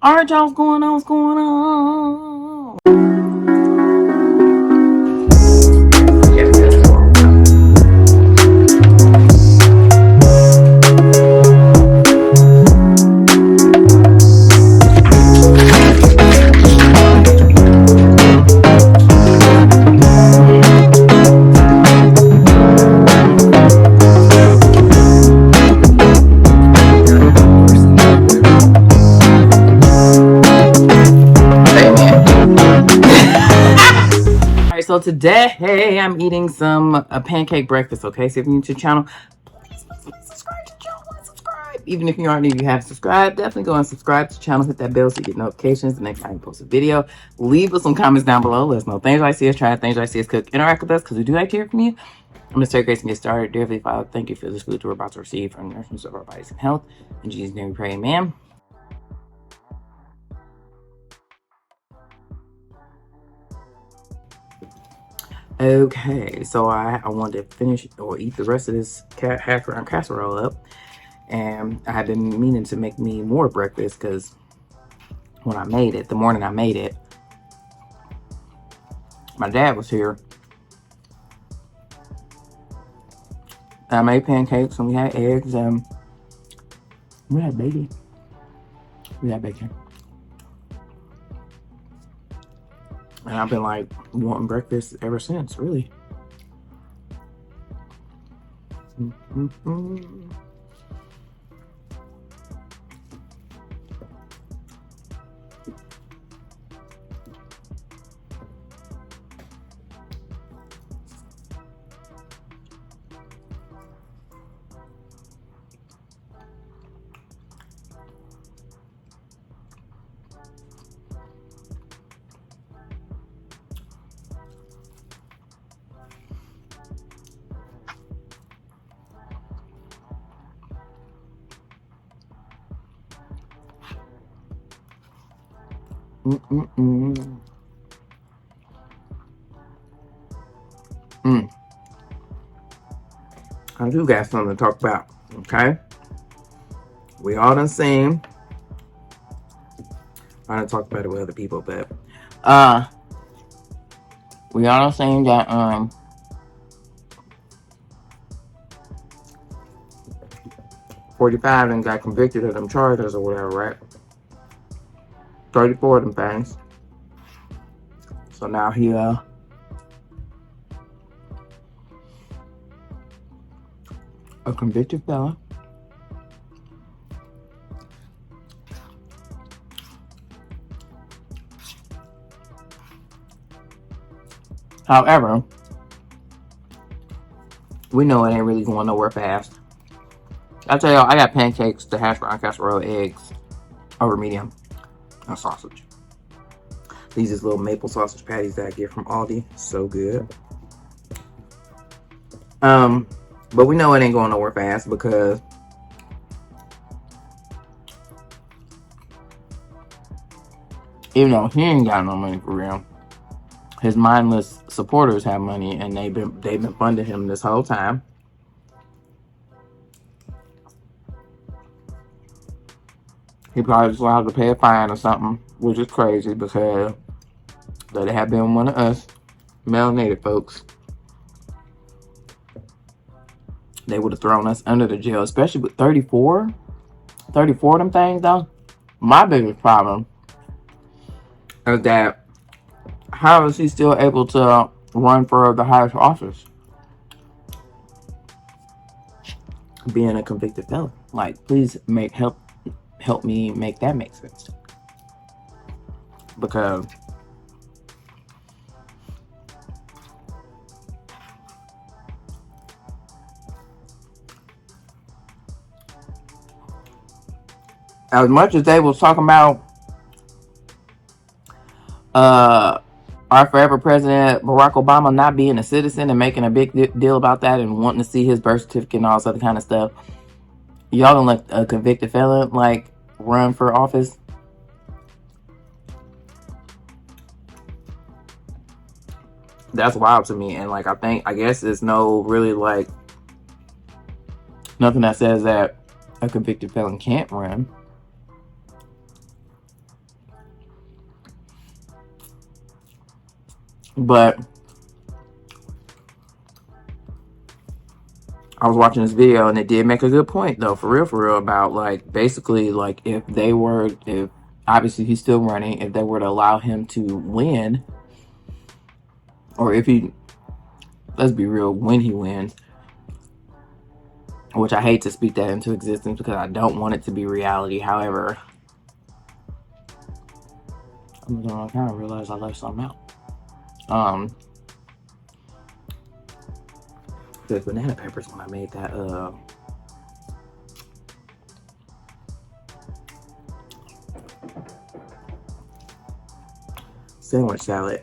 All right, y'all, what's going on? What's going on? So today I'm eating some pancake breakfast. Okay, so if you're new to the channel, please subscribe to the channel. Subscribe. Even if you aren't new, you have subscribed. Definitely go and subscribe to the channel. Hit that bell so you get notifications the next time I post a video. Leave us some comments down below. Let us know things I see us try, things I see us cook. Interact with us because we do like to hear from you. I'm gonna start Grace and get started. Dear Heavenly Father, thank you for this food we're about to receive from the nourishment of our bodies and health. In Jesus' name we pray, amen. Okay, so I wanted to finish or eat the rest of this hash brown casserole up, and I had been meaning to make me more breakfast because when I made it, the morning I made it, my dad was here. I made pancakes and we had eggs and we had bacon. And I've been like wanting breakfast ever since, really. I do got something to talk about, okay? We all done seen. I done talked about it with other people, but we all done seen that 45 and got convicted of them charges or whatever, right? 34 of them things. So now he a convicted felon. However, we know it ain't really going nowhere fast. I tell y'all, I got pancakes, the hash brown casserole, eggs over medium, and sausage. These is little maple sausage patties that I get from Aldi. So good. But we know it ain't going nowhere fast because even though he ain't got no money for real, his mindless supporters have money and they've been funding him this whole time. He probably just allowed to pay a fine or something, which is crazy because that it had been one of us melanated folks, they would have thrown us under the jail, especially with 34 of them things though. My biggest problem is that how is he still able to run for the highest office being a convicted felon? Like, please help me make that make sense, because as much as they was talking about our forever president Barack Obama not being a citizen and making a big deal about that and wanting to see his birth certificate and all this other kind of stuff, y'all don't let a convicted felon like run for office. That's wild to me. And like, I guess there's no really like nothing that says that a convicted felon can't run. But I was watching this video and it did make a good point though, for real, about like basically like if obviously he's still running, if they were to allow him to win, or if he, let's be real, when he wins, which I hate to speak that into existence because I don't want it to be reality. However, I kind of realized I left something out. The banana peppers when I made that sandwich salad.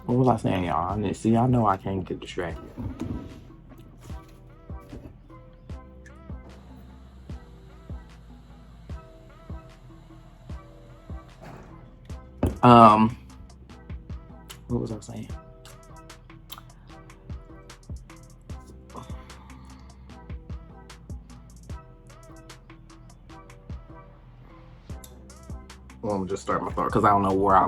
What was I saying, y'all? See, y'all know I can't get distracted. What was I saying? Well, I'm gonna just start my thought because I don't know where I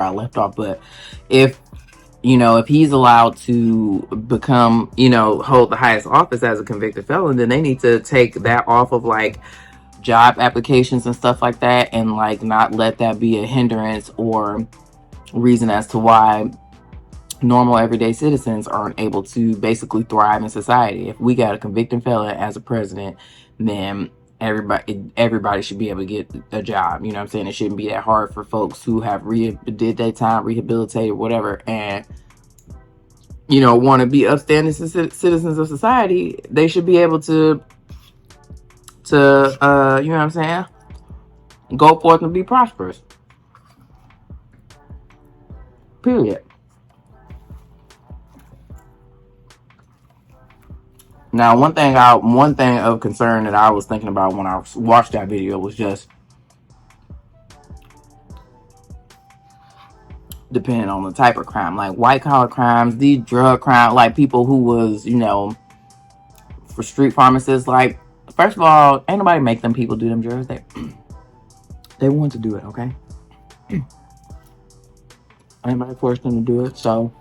left off. But if he's allowed to become, hold the highest office as a convicted felon, then they need to take that off of like job applications and stuff like that, and like not let that be a hindrance or reason as to why normal everyday citizens aren't able to basically thrive in society. If we got a convicted felon as a president, then everybody should be able to get a job. You know what I'm saying? It shouldn't be that hard for folks who have did their time, rehabilitated, whatever, and want to be upstanding citizens of society. They should be able to you know what I'm saying, go forth and be prosperous. Period. Now, one thing of concern that I was thinking about when I watched that video was just depending on the type of crime, like white collar crimes, these drug crime, like people who was, for street pharmacists. Like, first of all, ain't nobody make them people do them drugs. They want to do it, okay? Ain't nobody forced them to do it. So,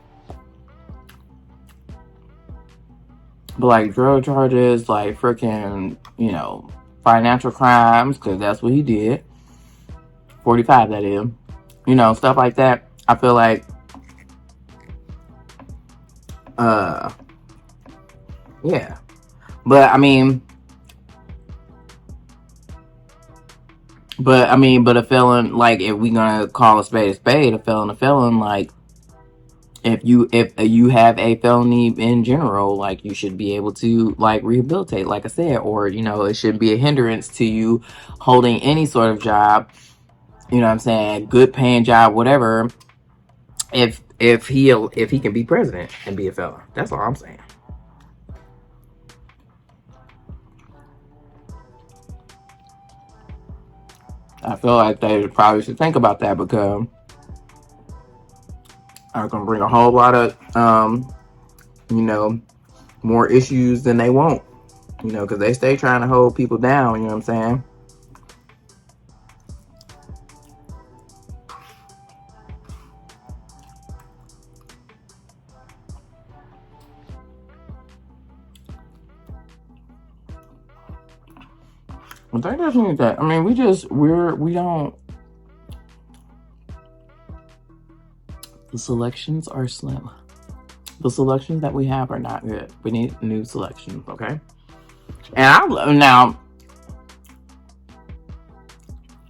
but like drug charges, like freaking, financial crimes, because that's what he did. 45, that is. Stuff like that. I feel like, yeah. But a felon, like, if we gonna call a spade, a felon, like, if you have a felony in general, like, you should be able to, like, rehabilitate, like I said, or, it shouldn't be a hindrance to you holding any sort of job, you know what I'm saying, good paying job, whatever, if he can be president and be a felon. That's all I'm saying. I feel like they probably should think about that, because are going to bring a whole lot of, more issues than they want, because they stay trying to hold people down, you know what I'm saying? But they just need that. We don't, the selections are slim. The selections that we have are not good. We need new selections, okay? And I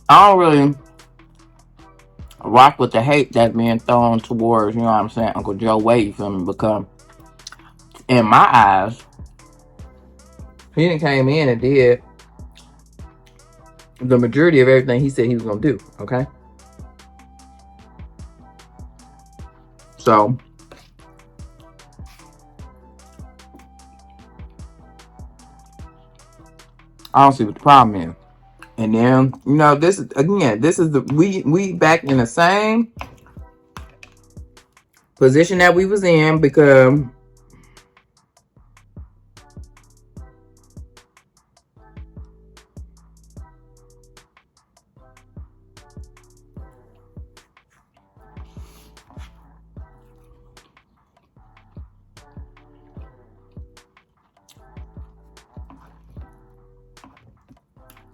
don't really rock with the hate that's being thrown towards, you know what I'm saying, Uncle Joe Wade, you feel me? Because in my eyes, he done came in and did the majority of everything he said he was gonna do, okay? So I don't see what the problem is. And then, this is the we back in the same position that we was in, because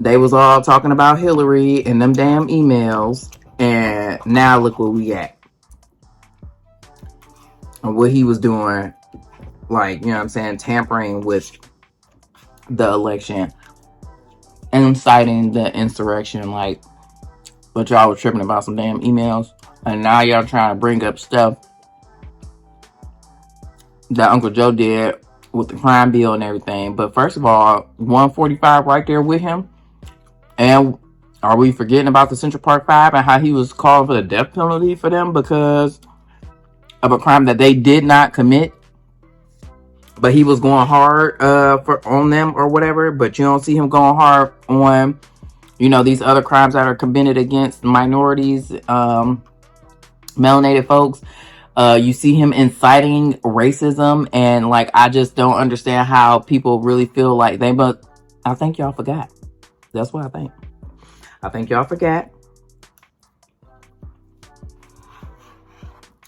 They was all talking about Hillary and them damn emails. And now look where we at. And what he was doing, like, you know what I'm saying, tampering with the election and inciting the insurrection, like, but y'all was tripping about some damn emails. And now y'all trying to bring up stuff that Uncle Joe did with the crime bill and everything. But first of all, 145 right there with him. And are we forgetting about the Central Park Five and how he was called for the death penalty for them because of a crime that they did not commit? But he was going hard on them or whatever. But you don't see him going hard on, you know, these other crimes that are committed against minorities, melanated folks. You see him inciting racism, and like, I just don't understand how people really feel like they, but I think y'all forgot. That's what I think. I think y'all forgot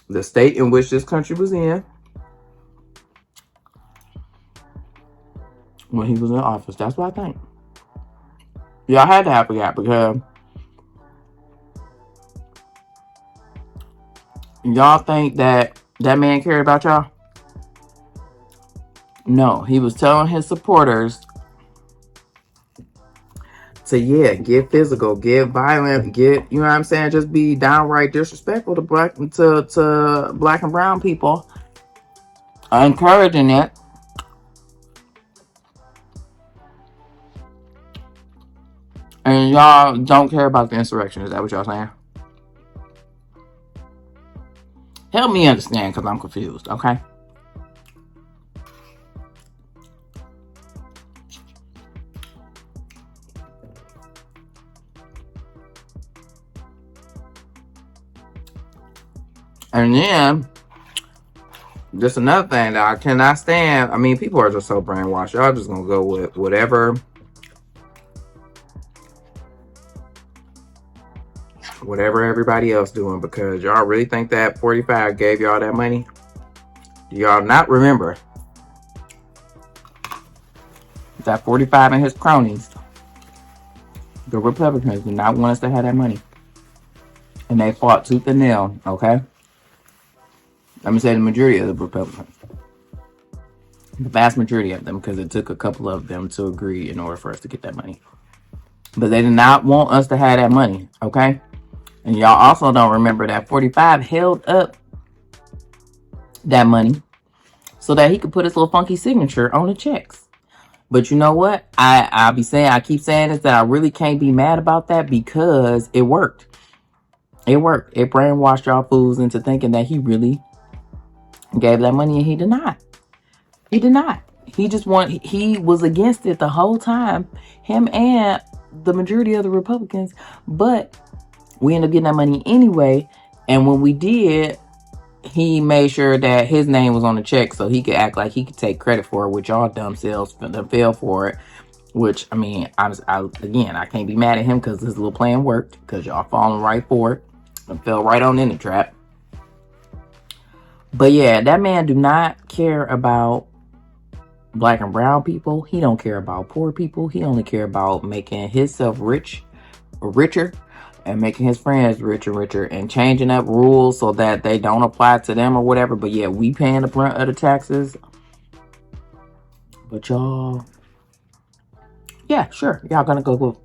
the state in which this country was in when he was in office. That's what I think. Y'all had to have forgot because y'all think that that man cared about y'all. No, he was telling his supporters to get physical, get violent, get, you know what I'm saying, just be downright disrespectful to black and brown people, encouraging it. And y'all don't care about the insurrection. Is that what y'all saying? Help me understand, because I'm confused, okay? And then, just another thing that I cannot stand. I mean, people are just so brainwashed. Y'all just gonna go with whatever everybody else doing, because y'all really think that 45 gave y'all that money? Do y'all not remember that 45 and his cronies, the Republicans, did not want us to have that money? And they fought tooth and nail, okay? Let me say the majority of the Republicans. The vast majority of them, because it took a couple of them to agree in order for us to get that money. But they did not want us to have that money, okay? And y'all also don't remember that 45 held up that money so that he could put his little funky signature on the checks. But you know what? I keep saying this, that I really can't be mad about that because it worked. It worked. It brainwashed y'all fools into thinking that he really gave that money, and he did not. He did not. He was against it the whole time, him and the majority of the Republicans, but we ended up getting that money anyway. And when we did, he made sure that his name was on the check so he could act like he could take credit for it, which y'all dumb selves fell for it. Which, I mean, I can't be mad at him because his little plan worked, because y'all falling right for it and fell right on in the trap. But yeah, that man do not care about black and brown people. He don't care about poor people. He only care about making himself richer, and making his friends richer, and changing up rules so that they don't apply to them or whatever. But yeah, we paying the brunt of the taxes. But y'all, yeah, sure, y'all gonna go vote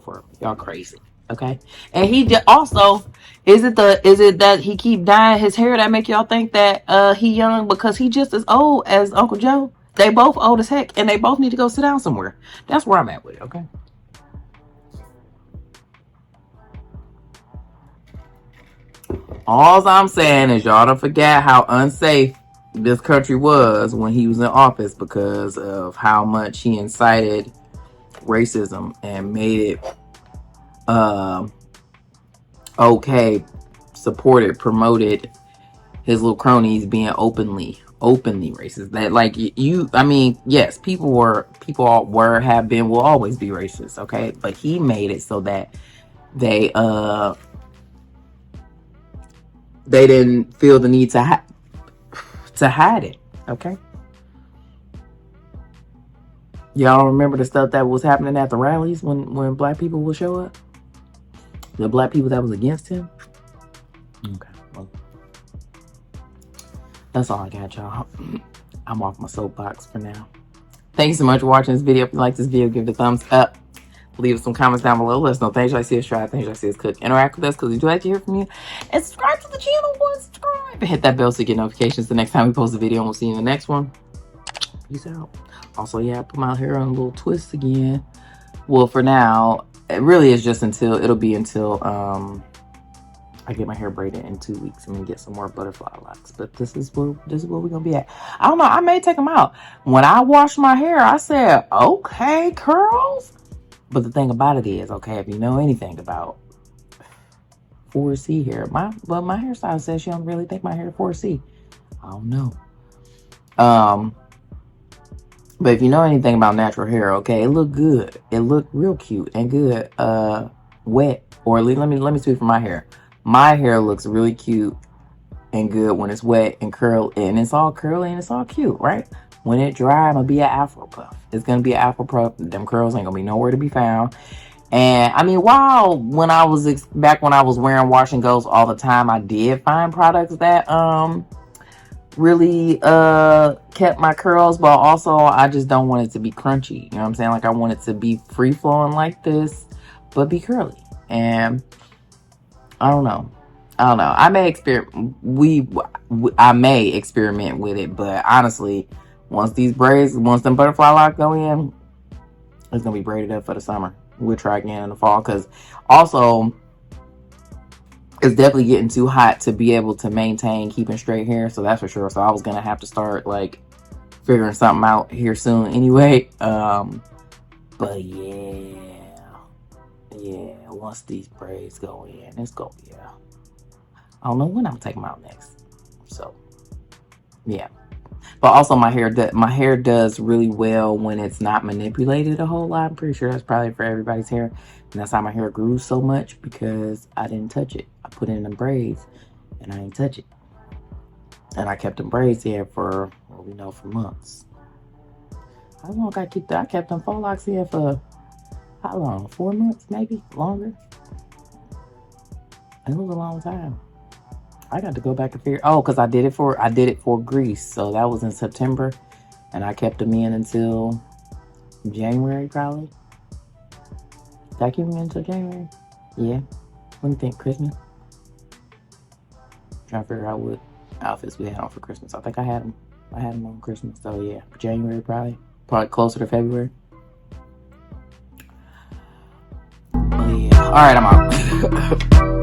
for him. Y'all crazy, okay? And he also, is it that he keep dyeing his hair that make y'all think that he young, because he just as old as Uncle Joe? They both old as heck, and they both need to go sit down somewhere. That's where I'm at with it, okay? All I'm saying is y'all don't forget how unsafe this country was when he was in office, because of how much he incited racism and made it okay, supported, promoted his little cronies being openly racist. That, like, I mean, yes, people have been, will always be racist, okay? But he made it so that they didn't feel the need to hide it, okay? Y'all remember the stuff that was happening at the rallies when black people would show up? The black people that was against him? Okay, well, that's all I got, y'all. I'm off my soapbox for now. Thank you so much for watching this video. If you like this video, give it a thumbs up. Leave some comments down below. Let us know things you like to see us try, things you like to see us cook. Interact with us because we do like to hear from you. And subscribe to the channel. Subscribe. And hit that bell so you get notifications the next time we post a video. And we'll see you in the next one. Peace out. Also, yeah, I put my hair on a little twist again. Well, for now, it really is just until I get my hair braided in 2 weeks. I'm gonna get some more butterfly locks, but this is where we're gonna be at. I don't know. I may take them out. When I washed my hair, I said, "Okay, curls." But the thing about it is, okay, if you know anything about 4C hair, my hairstylist says she don't really think my hair 4C. I don't know. But if you know anything about natural hair, okay, it look good. It look real cute and good. Wet, or at least let me speak for my hair. My hair looks really cute and good when it's wet and curly, and it's all curly and it's all cute, right? When it dry, I'm gonna be an Afro puff. It's gonna be an Afro puff. Them curls ain't gonna be nowhere to be found. And I mean, when I was wearing wash and goes all the time, I did find products that really kept my curls, but also I just don't want it to be crunchy. You know what I'm saying? Like I want it to be free flowing like this, but be curly. And I don't know. I may experiment. I may experiment with it, but honestly, once them butterfly locks go in, it's gonna be braided up for the summer. We'll try again in the fall, because also it's definitely getting too hot to be able to maintain keeping straight hair. So that's for sure. So I was gonna have to start like figuring something out here soon anyway. But yeah. Once these braids go in, it's gonna be I don't know when I'm taking them out next. So yeah. But also my hair does really well when it's not manipulated a whole lot. I'm pretty sure that's probably for everybody's hair. And that's how my hair grew so much, because I didn't touch it. I put it in the braids and I didn't touch it. And I kept them braids in for months. How long I kept them faux locks in for how long? 4 months, maybe longer. It was a long time. I got to go back and figure. Oh, because I did it for Greece, so that was in September, and I kept them in until January probably. Did I keep them in until January? Yeah. What do you think? Christmas? Trying to figure out what outfits we had on for Christmas. I think I had them. On Christmas, so yeah, January probably closer to February. Oh yeah. All right, I'm out.